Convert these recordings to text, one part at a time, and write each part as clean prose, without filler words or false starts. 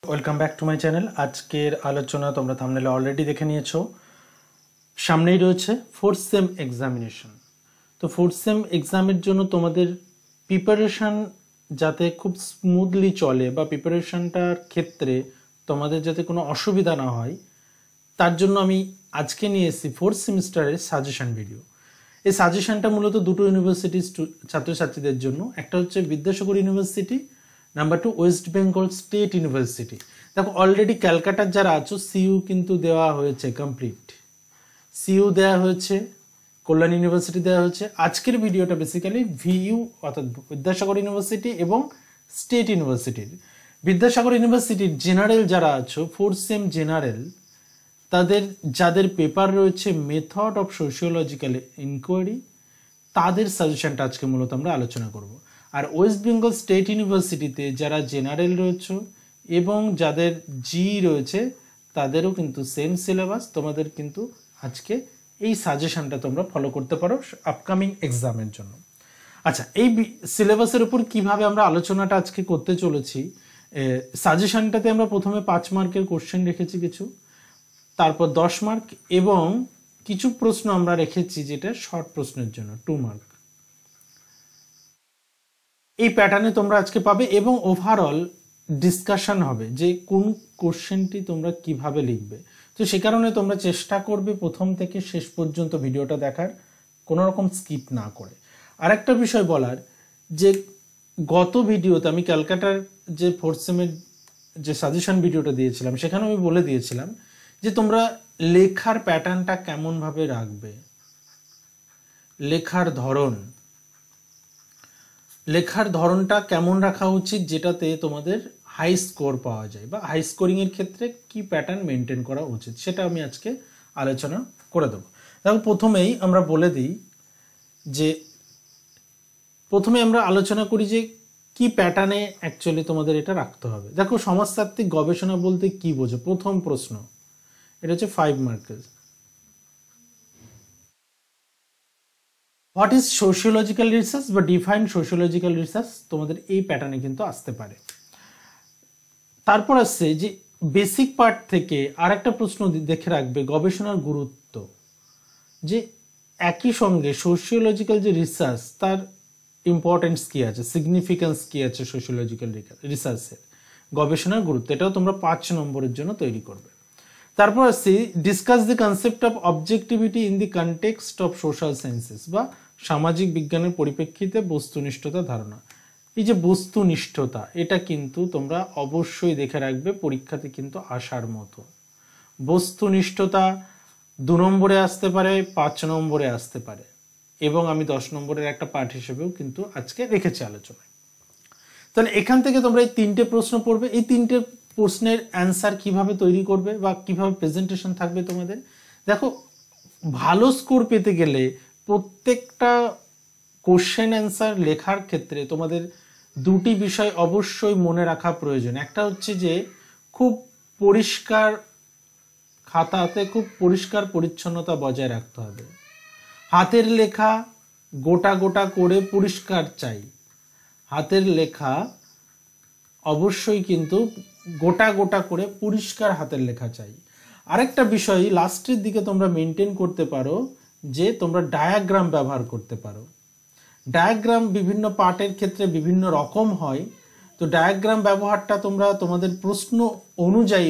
Welcome back to my channel. আজকের আলোচনা তোমরা থাম্বনেলে অলরেডি দেখে নিয়েছো। সামনেই রয়েছে ফোর্থ সেম এক্সামিনেশন। তো ফোর্থ সেম এক্সামের জন্য তোমাদের প্রিপারেশান যাতে খুব স্মুথলি চলে বা প্রিপারেশানটার ক্ষেত্রে তোমাদের যাতে কোনো অসুবিধা না হয়, তার জন্য আমি আজকে নিয়ে এসেছি ফোর্থ সেমিস্টারের সাজেশন ভিডিও। এই সাজেশনটা মূলত দুটো ইউনিভার্সিটির ছাত্রছাত্রীদের জন্য। একটা হচ্ছে Vidyasagar university, number 2 West Bengal state university. দেখো অলরেডি ক্যালকাটার যারা আছো সিইউ কিন্তু দেওয়া হয়েছে, কমপ্লিট সিইউ দেওয়া হয়েছে, কল্যাণ ইউনিভার্সিটি দেওয়া হয়েছে। আজকের ভিডিওটা বেসিক্যালি ভিইউ অর্থাৎ বিদ্যাসাগর ইউনিভার্সিটি এবং স্টেট ইউনিভার্সিটির। বিদ্যাসাগর ইউনিভার্সিটির জেনারেল যারা আছো, ফোর্থ সেম জেনারেল, তাদের যাদের পেপার রয়েছে মেথড অফ সোশিওলজিক্যাল ইনকোয়ারি, তাদের সাজেশনটা আজকে মূলত আমরা আলোচনা করব। আর ওয়েস্ট বেঙ্গল স্টেট ইউনিভার্সিটিতে যারা জেনারেল রয়েছে এবং যাদের জি রয়েছে তাদেরও কিন্তু সেম সিলেবাস। তোমাদের কিন্তু আজকে এই সাজেশনটা তোমরা ফলো করতে পারো আপকামিং এক্সামের জন্য। আচ্ছা, এই সিলেবাসের উপর কিভাবে আমরা আলোচনাটা আজকে করতে চলেছি। সাজেশনটাতে আমরা প্রথমে 5 মার্কের কোশ্চেন রেখেছি কিছু, তারপর 10 মার্ক এবং কিছু প্রশ্ন আমরা রেখেছি যেটা শর্ট প্রশ্নের জন্য 2 মার্ক। এই প্যাটার্নে তোমরা আজকে পাবে এবং ওভারঅল ডিসকাশন হবে যে কোন কোশ্চেনটি তোমরা কিভাবে লিখবে। তো সে কারণে তোমরা চেষ্টা করবে প্রথম থেকে শেষ পর্যন্ত ভিডিওটা দেখার, কোনো রকম স্কিপ না করে। আর একটা বিষয় বলার, যে গত ভিডিওতে আমি ক্যালকাটার যে ফোর্থ সেমের যে সাজেশন ভিডিওটা দিয়েছিলাম সেখানে আমি বলে দিয়েছিলাম যে তোমরা লেখার প্যাটার্নটা কেমনভাবে রাখবে, লেখার ধরনটা কেমন রাখা উচিত যেটাতে তোমাদের হাই স্কোর পাওয়া যায়, বা হাই স্কোরিংয়ের ক্ষেত্রে কি প্যাটার্ন মেনটেন করা উচিত সেটা আমি আজকে আলোচনা করে দেবো। দেখো প্রথমেই আমরা বলে দিই যে প্রথমে আমরা আলোচনা করি যে কি প্যাটার্নে অ্যাকচুয়ালি তোমাদের এটা রাখতে হবে। দেখো সমাজতাত্ত্বিক গবেষণা বলতে কি বোঝো? প্রথম প্রশ্ন এটা হচ্ছে 5 মার্কের। হোয়াট ইজ সোশিওলজিক্যাল রিসার্চ বা ডিফাইন সোশিওলজিক্যাল রিসার্চ, তোমাদের এই প্যাটার্নে কিন্তু আসতে পারে। তারপর আসছে যে বেসিক পার্ট থেকে আর একটা প্রশ্ন দেখে রাখবে, গবেষণার গুরুত্ব, যে একই সঙ্গে সোশিওলজিক্যাল যে রিসার্চ তার ইম্পর্টেন্স কি আছে, সিগনিফিকেন্স কি আছে সোশিওলজিক্যাল রিসার্চের, গবেষণার গুরুত্ব, এটাও তোমরা 5 নম্বরের জন্য তৈরি করবে। তারপর আসছি discuss the concept of objectivity in the context of social sciences, বা সামাজিক বিজ্ঞানের পরিপ্রেক্ষিতে বস্তুনিষ্ঠতা ধারণা। এই যে বস্তুনিষ্ঠতা, এটা কিন্তু তোমরা অবশ্যই দেখে রাখবে, পরীক্ষাতে কিন্তু আসার মতো। বস্তুনিষ্ঠতা 2 নম্বরে আসতে পারে, 5 নম্বরে আসতে পারে, এবং আমি 10 নম্বরের একটা পার্ট হিসেবেও কিন্তু আজকে রেখেছি আলোচনায়। তাহলে এখান থেকে তোমরা এই 3টে প্রশ্ন পড়বে। এই 3টে প্রশ্নের অ্যান্সার কিভাবে তৈরি করবে বা কিভাবে প্রেজেন্টেশন থাকবে তোমাদের। দেখো ভালো স্কোর পেতে গেলে প্রত্যেকটা কোশ্চেন অ্যান্সার লেখার ক্ষেত্রে তোমাদের 2টি বিষয় অবশ্যই মনে রাখা প্রয়োজন। একটা হচ্ছে যে খুব পরিষ্কার খাতাতে খুব পরিষ্কার পরিচ্ছন্নতা বজায় রাখতে হবে। হাতের লেখা গোটা গোটা করে পরিষ্কার চাই, হাতের লেখা অবশ্যই কিন্তু গোটা গোটা করে পরিষ্কার হাতের লেখা চাই। আরেকটা বিষয় লাস্টের দিকে তোমরা মেনটেন করতে পারো যে তোমরা ডায়াগ্রাম ব্যবহার করতে পারো। ডায়াগ্রাম বিভিন্ন পার্টের ক্ষেত্রে বিভিন্ন রকম হয়, তো ডায়াগ্রাম ব্যবহারটা তোমরা তোমাদের প্রশ্ন অনুযায়ী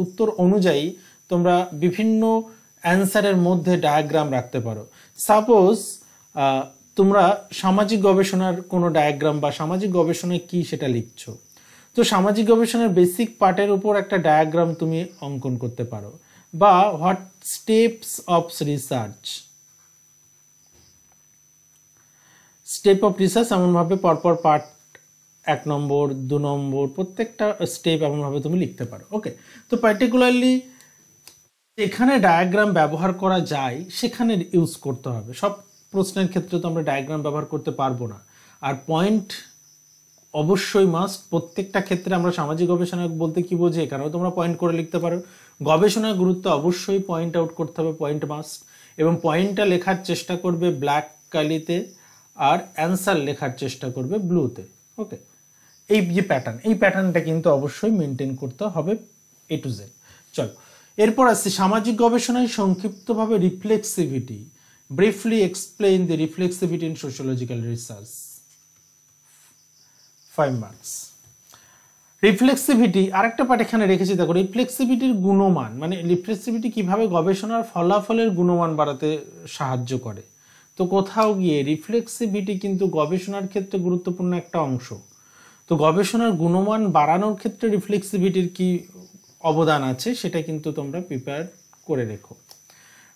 উত্তর অনুযায়ী তোমরা বিভিন্ন অ্যান্সারের মধ্যে ডায়াগ্রাম রাখতে পারো। সাপোজ তোমরা সামাজিক গবেষণার কোনো ডায়াগ্রাম বা সামাজিক গবেষণায় কি সেটা লিখছো, তো সামাজিক গবেষণার বেসিক পার্টের উপর একটা ডায়াগ্রাম তুমি অঙ্কন করতে পারো। বা what steps of research, step of research এমনভাবে পরপর পার্ট 1 নম্বর 2 নম্বর প্রত্যেকটা স্টেপ এমনভাবে তুমি লিখতে পারো। ওকে, তো পার্টিকুলারলি এখানে ডায়াগ্রাম ব্যবহার করা যায় সেখানে ইউজ করতে হবে। সব প্রশ্নের ক্ষেত্রে তো আমরা ডায়াগ্রাম ব্যবহার করতে পারবো না। আর পয়েন্ট অবশ্যই মাস্ট। প্রত্যেকটা ক্ষেত্রে আমরা সামাজিক গবেষণা বলতে কি বোঝে এখানেও তোমরা পয়েন্ট করে লিখতে পারো। গবেষণার গুরুত্ব অবশ্যই পয়েন্ট আউট করতে হবে, পয়েন্ট মাস্ট, এবং পয়েন্টটা লেখার চেষ্টা করবে ব্ল্যাক কালিতে আর অ্যান্সার লেখার চেষ্টা করবে ব্লুতে। ওকে, এই যে প্যাটার্ন, এই প্যাটার্নটা কিন্তু অবশ্যই মেনটেন করতে হবে A to Z। চলো এরপর আসছে সামাজিক গবেষণায় সংক্ষিপ্তভাবে reflexivity, briefly explain the reflexivity in sociological research, 5 marks. Reflexivity আরেকটা পার্ট এখানে রেখেছি, দেখো রিফ্লেক্সিভিটির গুণমান, মানে রিফ্লেক্সিভিটি কিভাবে গবেষণার ফলাফলের গুণমান বাড়াতে সাহায্য করে। তো কোথাও গিয়ে রিফ্লেক্সিভিটি কিন্তু গবেষণার ক্ষেত্রে গুরুত্বপূর্ণ একটা অংশ। তো গবেষণার গুণমান বাড়ানোর ক্ষেত্রে রিফ্লেক্সিভিটির কি অবদান আছে সেটা কিন্তু তোমরা প্রিপেয়ার করে রেখো।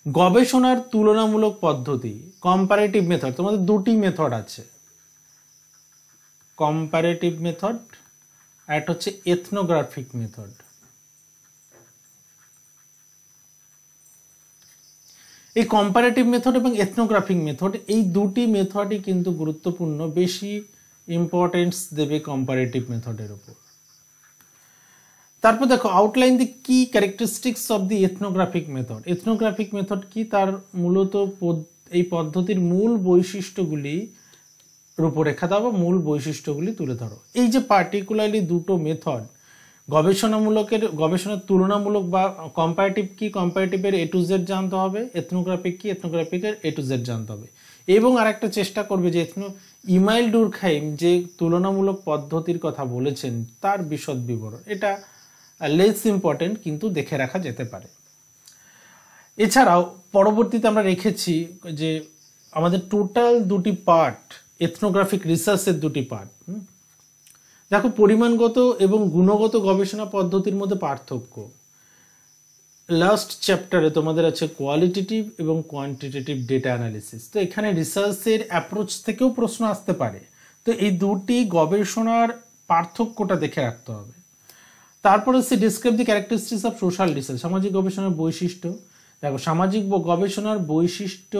গবেষণার তুলনামূলক পদ্ধতি, কম্পারেটিভ মেথড, তোমাদের দুটি মেথড আছে, কম্পারেটিভ মেথড আর একটা হচ্ছে এথনোগ্রাফিক মেথড। এই কম্পারেটিভ মেথড এবং এথনোগ্রাফিক মেথড, এই দুটি মেথডই কিন্তু গুরুত্বপূর্ণ, বেশি ইম্পর্টেন্স দেবে কম্পারেটিভ মেথডের উপর। তারপর দেখো আউটলাইন দি কি characteristics of the ethnographic method. Ethnographic method কি, তার মূলত এই পদ্ধতির মূল বৈশিষ্ট্যগুলি রূপরেখা দাও বা মূল বৈশিষ্ট্যগুলি তুলে ধরো। এই যে পার্টিকুলারলি দুটো মেথড, গবেষণার তুলনামূলক বা কম্পারেটিভ কি, কম্পারেটিভের A to Z জানতে হবে, এথনোগ্রাফিক কি, এথনোগ্রাফিকের A to Z জানতে হবে। এবং আরেকটা চেষ্টা করবে যে ইমাইল ডুরখাইম যে তুলনামূলক পদ্ধতির কথা বলেছেন তার বিশদ বিবরণ, এটা লেস ইম্পর্টেন্ট কিন্তু দেখে রাখা যেতে পারে। এছাড়াও পরবর্তীতে আমরা রেখেছি যে আমাদের টোটাল দুটি পার্ট, এথনোগ্রাফিক রিসার্চের দুটি পার্ট। দেখো পরিমাণগত এবং গুণগত গবেষণা পদ্ধতির মধ্যে পার্থক্য। লাস্ট চ্যাপ্টারে তোমাদের আছে কোয়ালিটেটিভ এবং কোয়ান্টিটেটিভ ডেটা অ্যানালিসিস। তো এখানে রিসার্চের অ্যাপ্রোচ থেকেও প্রশ্ন আসতে পারে। তো এই দুটি গবেষণার পার্থক্যটা দেখে রাখতে হবে। তারপর হচ্ছে describe the characteristics of social research, সামাজিক গবেষণার বৈশিষ্ট্য। দেখো সামাজিক গবেষণার বৈশিষ্ট্য,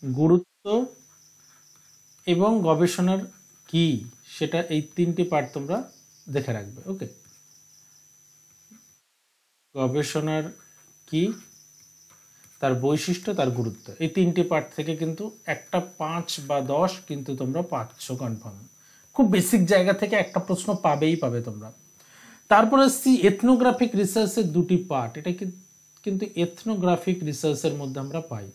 গুরুত্ব এবং গবেষণার কি, সেটা এই তিনটি পার্ট তোমরা দেখে রাখবে। ওকে, গবেষণার কি, তার বৈশিষ্ট্য, তার গুরুত্ব, এই তিনটি পার্ট থেকে কিন্তু একটা 5 বা 10 কিন্তু তোমরা পাচ্ছ কনফার্ম। খুব বেসিক জায়গা থেকে একটা প্রশ্ন পাবেই পাবে তোমরা। তারপরে এথনোগ্রাফিক রিসার্চের দুটি পার্ট, এটা কিন্তু এথনোগ্রাফিক রিসার্চের মধ্যে আমরা পাই।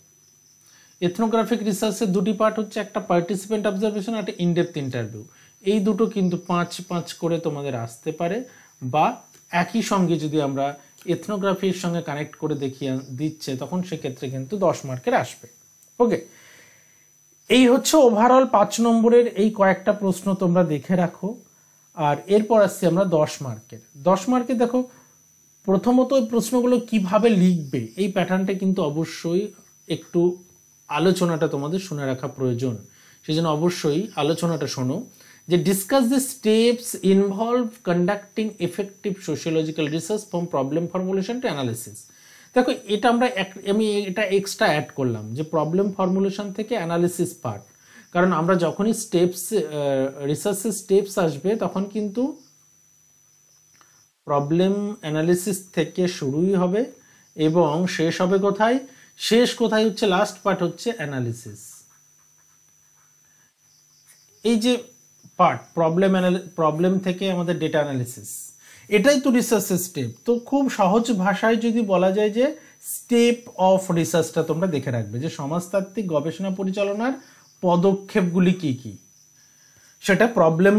এথনোগ্রাফিক রিসার্চের দুটি পার্ট হচ্ছে একটা পার্টিসিপেন্ট অবজারভেশন আর একটা ইনডেপথ ইন্টারভিউ। এই দুটো কিন্তু 5 করে তোমাদের আসতে পারে, বা একই সঙ্গে যদি আমরা এথনোগ্রাফির সঙ্গে কানেক্ট করে দেখিয়ে দিচ্ছে তখন সেক্ষেত্রে কিন্তু 10 মার্কের আসবে। ওকে, এই হচ্ছে ওভারঅল 5 নম্বরের এই কয়েকটা প্রশ্ন তোমরা দেখে রাখো। আর এরপর আসছি আমরা 10 মার্কের। 10 মার্কে দেখো প্রথমত ওই প্রশ্নগুলো কিভাবে লিখবে এই প্যাটার্নটা কিন্তু অবশ্যই একটু আলোচনাটা তোমাদের শুনে রাখা প্রয়োজন। সেজন্য অবশ্যই আলোচনাটা শোনো, যে discuss the steps involve conducting effective sociological research from problem formulation to analysis. দেখো এটা আমি এটা এক্সট্রা অ্যাড করলাম যে প্রবলেম ফর্মুলেশন থেকে অ্যানালিসিস পার্ট, কারণ আমরা যখনই স্টেপস রিসার্চের স্টেপস আসবে তখন কিন্তু প্রবলেম অ্যানালিসিস থেকে শুরুই হবে এবং শেষ হবে কোথায়, হচ্ছে লাস্ট পার্ট হচ্ছে অ্যানালিসিস। এই যে পার্ট প্রবলেম থেকে আমাদের ডেটা অ্যানালিসিস, এটাই তো রিসার্চের স্টেপ। তো খুব সহজ ভাষায় যদি বলা যায় যে স্টেপ অফ রিসার্চটা তোমরা দেখে রাখবে, যে সমাজতাত্ত্বিক গবেষণা পরিচালনার পদক্ষেপগুলি কি কি, সেটা প্রবলেম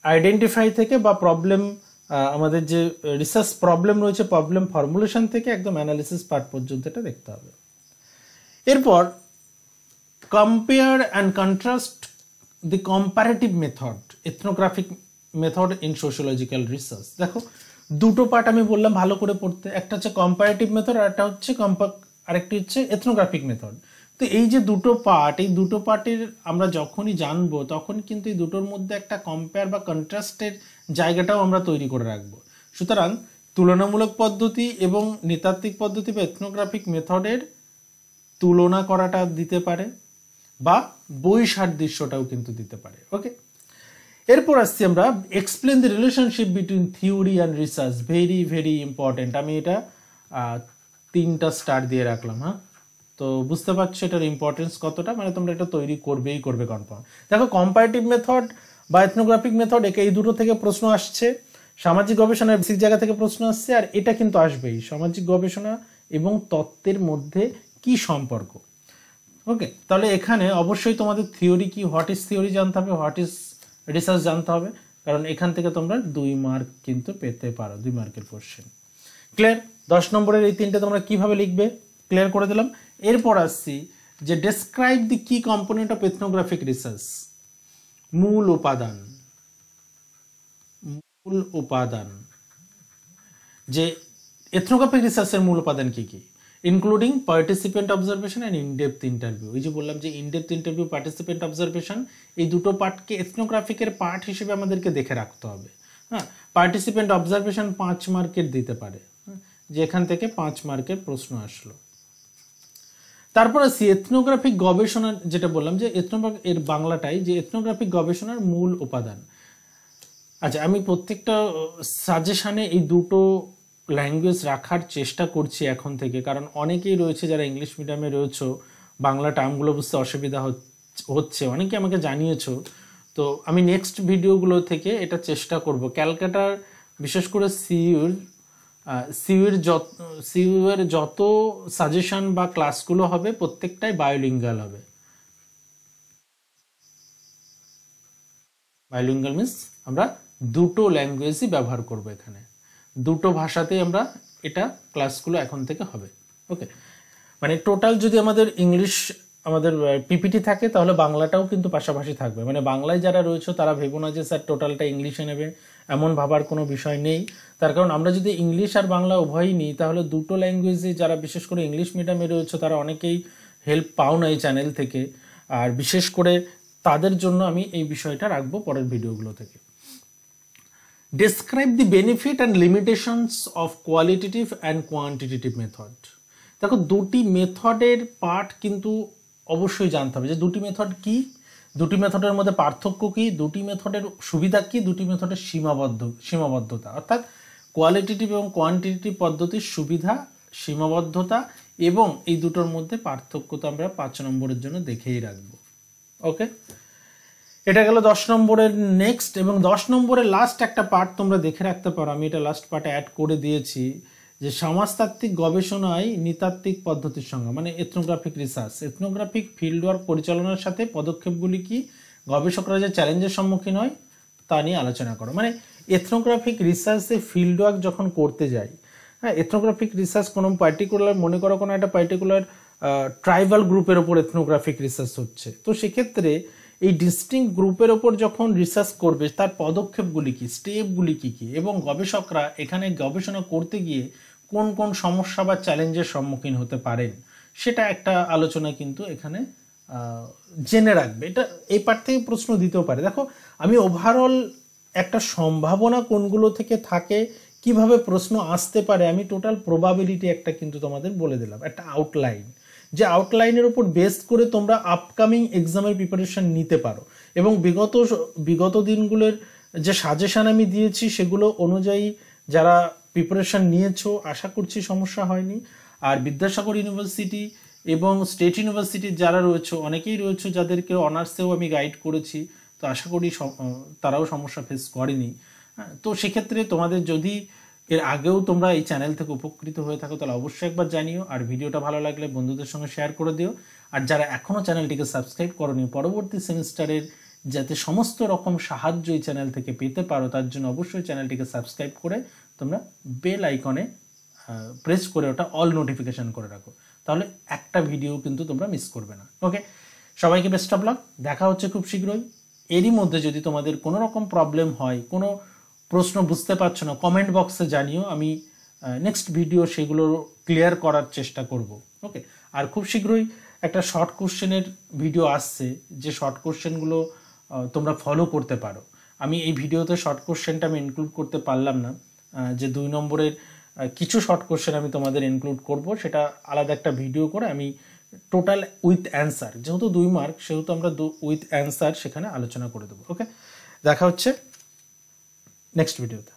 আইডেন্টিফাই থেকে বা প্রবলেম আমাদের যে রিসার্চ প্রবলেম রয়েছে প্রবলেম ফর্মুলেশন থেকে একদম অ্যানালিসিস পার্ট পর্যন্ত এটা দেখতে হবে। এরপর compare and contrast the comparative method, ethnographic method in sociological research. দেখো দুটো পার্ট আমি বললাম ভালো করে পড়তে, একটা হচ্ছে কম্পারেটিভ মেথড আর একটা হচ্ছে আরেকটি হচ্ছে এথনোগ্রাফিক মেথড। তো এই যে দুটো পার্ট, এই দুটো পার্টের আমরা যখনই জানবো তখন কিন্তু এই দুটোর মধ্যে একটা কম্পেয়ার বা কন্ট্রাস্টের জায়গাটাও আমরা তৈরি করে রাখবো। সুতরাং তুলনামূলক পদ্ধতি এবং নৃতাত্ত্বিক পদ্ধতি বা এথনোগ্রাফিক মেথডের তুলনা করাটা দিতে পারে বা বৈসাদৃশ্যটাও কিন্তু দিতে পারে। ওকে, এরপর আসছি আমরা explain the relationship between theory and research. Very very important, আমি এটা 3টা স্টার দিয়ে রাখলাম। হ্যাঁ, তো বুঝতে পারছো এটার ইম্পর্টেন্স কতটা, মানে তোমরা এটা তৈরি করবে কনফার্ম। দেখো কম্পারেটিভ মেথড বা এথনোগ্রাফিক মেথড, এই দুটো থেকে প্রশ্ন আসছে। সামাজিক গবেষণার বেসিক জায়গা থেকে প্রশ্ন আসছে, আর এটা কিন্তু আসবেই, সামাজিক গবেষণা এবং তত্ত্বের মধ্যে কি সম্পর্ক। ওকে, তাহলে এখানে অবশ্যই তোমাদের থিওরি কি, হোয়াট ইজ থিওরি জানতে হবে, হোয়াট ইজ রিসার্চ জানতে হবে, কারণ এখান থেকে তোমরা 2 মার্ক কিন্তু পেতে পারো, 2 মার্কের কোশ্চেন। ক্লিয়ার? 10 নম্বরের এই তিনটে তোমরা কিভাবে লিখবে ক্লিয়ার করে দিলাম। এরপর আসছি যে ডেসক্রাইব দি কি কম্পোনেন্ট অফ এথনোগ্রাফিক রিসার্চ, মূল উপাদান। মূল উপাদান, যে এথনোগ্রাফিক রিসার্চের মূল উপাদান কি কি, including participant observation and in-depth interview. এই যে বললাম যে ইনডেপথ ইন্টারভিউ, পার্টিসিপেন্ট অবজারভেশন, এই দুটো পার্টকে এথনোগ্রাফিকের পার্ট হিসেবে আমাদেরকে দেখে রাখতে হবে। হ্যাঁ, পার্টিসিপেন্ট অবজারভেশন 5 মার্কের দিতে পারে, যে এখান থেকে 5 মার্কের প্রশ্ন আসলো। তারপর আসি এথনোগ্রাফিক গবেষণা, যেটা বললাম যে এথনোগ্রাফিক এর বাংলাটাই যে এথনোগ্রাফিক গবেষণার মূল উপাদান। আচ্ছা, আমি প্রত্যেকটা সাজেশনে এই দুটো ল্যাঙ্গুয়েজ রাখার চেষ্টা করছি এখন থেকে, কারণ অনেকেই রয়েছে যারা ইংলিশ মিডিয়ামে রয়েছে, বাংলা টার্মগুলো বুঝতে অসুবিধা হচ্ছে, অনেকে আমাকে জানিয়েছো। তো আমি নেক্সট ভিডিওগুলো থেকে এটা চেষ্টা করব। ক্যালকাটার বিশেষ করে সিইউর যত সাজেশন বা ক্লাসগুলো হবে প্রত্যেকটাই বায়োলিঙ্গাল হবে। বায়োলিঙ্গাল মিন্স আমরা দুটো ল্যাঙ্গুয়েজই ব্যবহার করব, এখানে দুটো ভাষাতেই আমরা এটা ক্লাসগুলো এখন থেকে হবে। ওকে, মানে টোটাল যদি আমাদের ইংলিশ আমাদের পিপিটি থাকে তাহলে বাংলাটাও কিন্তু পাশাপাশি থাকবে। মানে বাংলায় যারা রয়েছে তারা ভেবো না যে স্যার টোটালটা ইংলিশে নেবে, এমন ভাবার কোনো বিষয় নেই। তার কারণ আমরা যদি ইংলিশ আর বাংলা উভয়ই নিই তাহলে দুটো ল্যাঙ্গুয়েজে যারা বিশেষ করে ইংলিশ মিডিয়ামে রয়েছে তারা অনেকেই হেল্প পাও না এই চ্যানেল থেকে, আর বিশেষ করে তাদের জন্য আমি এই বিষয়টা রাখবো পরের ভিডিওগুলো থেকে। Describe the benefit and limitations of qualitative and quantitative method. দেখো, দুটি মেথডের পার্ট কিন্তু অবশ্যই জানতে হবে, যে দুটি মেথড কি, দুটি মেথডের মধ্যে পার্থক্য কি, দুটি মেথডের সুবিধা কি, দুটি মেথডের সীমাবদ্ধতা, অর্থাৎ কোয়ালিটেটিভ এবং কোয়ান্টিটেটিভ পদ্ধতির সুবিধা, সীমাবদ্ধতা এবং এই দুটোর মধ্যে পার্থক্য তো আমরা 5 নম্বরের জন্য দেখেই রাখবো। ওকে, এটা গেল 10 নম্বরের নেক্সট। এবং 10 নম্বরের লাস্ট একটা পার্ট তোমরা দেখে রাখতে পারো, আমি এটা লাস্ট পার্টে অ্যাড করে দিয়েছি, যে সমাজতাত্ত্বিক গবেষণায় নৃতাত্ত্বিক পদ্ধতির সঙ্গে, মানে ethnographic research, ethnographic field work পরিচালনার সাথে পদক্ষেপগুলি কি, গবেষকরা যে চ্যালেঞ্জের সম্মুখীন হয় তা নিয়ে আলোচনা করো। মানে এথনোগ্রাফিক রিসার্চে ফিল্ড ওয়ার্ক যখন করতে যাই, হ্যাঁ, এথনোগ্রাফিক রিসার্চ কোনো পার্টিকুলার, মনে করো কোনো একটা পার্টিকুলার ট্রাইবাল গ্রুপের ওপর এথনোগ্রাফিক রিসার্চ হচ্ছে, তো সেক্ষেত্রে এই ডিস্টিংক্ট গ্রুপের ওপর যখন রিসার্চ করবে তার পদক্ষেপগুলি কি, স্টেপগুলি কি কি, এবং গবেষকরা এখানে গবেষণা করতে গিয়ে কোন কোন সমস্যা বা চ্যালেঞ্জের সম্মুখীন হতে পারেন, সেটা একটা আলোচনা কিন্তু এখানে জেনে রাখবে। এটা এই পার্ট থেকে প্রশ্ন দিতেও পারে। দেখো, আমি ওভারঅল একটা সম্ভাবনা কোনগুলো থেকে থাকে, কিভাবে প্রশ্ন আসতে পারে, আমি টোটাল প্রবাবিলিটি একটা কিন্তু তোমাদের বলে দিলাম, একটা আউটলাইন, যে আউটলাইনের উপর বেস করে তোমরা আপকামিং এক্সামের প্রিপারেশন নিতে পারো। এবং বিগত দিনগুলোর যে সাজেশন আমি দিয়েছি সেগুলো অনুযায়ী যারা প্রিপারেশন নিয়েছো আশা করছি সমস্যা হয়নি। আর বিদ্যাসাগর ইউনিভার্সিটি এবং স্টেট ইউনিভার্সিটির যারা রয়েছে, অনেকেই রয়েছে যাদেরকে অনার্সেও আমি গাইড করেছি, তো আশা করি তারাও সমস্যা ফেস করেনি। তো সেক্ষেত্রে তোমাদের যদি এর আগেও তোমরা এই চ্যানেল থেকে উপকৃত হয়ে থাকো তাহলে অবশ্যই একবার জানিও, আর ভিডিওটা ভালো লাগলে বন্ধুদের সঙ্গে শেয়ার করে দিও। আর যারা এখনও চ্যানেলটিকে সাবস্ক্রাইব করোনি, পরবর্তী সেমিস্টারের যাতে সমস্ত রকম সাহায্য এই চ্যানেল থেকে পেতে পারো তার জন্য অবশ্যই চ্যানেলটিকে সাবস্ক্রাইব করে তোমরা বেল আইকনে প্রেস করে ওটা অল নোটিফিকেশন করে রাখো, তাহলে একটা ভিডিও কিন্তু তোমরা মিস করবে না। ওকে, সবাইকে বেস্ট অফ লাক, দেখা হচ্ছে খুব শীঘ্রই। এরই মধ্যে যদি তোমাদের কোনো রকম প্রবলেম হয়, কোনো প্রশ্ন বুঝতে পারছো না, কমেন্ট বক্সে জানিও, আমি নেক্সট ভিডিও সেগুলো ক্লিয়ার করার চেষ্টা করব। ওকে, আর খুব শীঘ্রই একটা শর্ট কোশ্চেনের ভিডিও আসছে, যে শর্ট কোশ্চেনগুলো তোমরা ফলো করতে পারো। আমি এই ভিডিওতে শর্ট কোশ্চেনটা আমি ইনক্লুড করতে পারলাম না, যে 2 নম্বরের কিছু শর্ট কোশ্চেন আমি তোমাদের ইনক্লুড করব, সেটা আলাদা একটা ভিডিও করে আমি টোটাল উইথ অ্যান্সার, যেহেতু 2 মার্ক সেহেতু আমরা উইথ অ্যান্সার সেখানে আলোচনা করে দেবো। ওকে, দেখা হচ্ছে নেক্সট ভিডিওতে।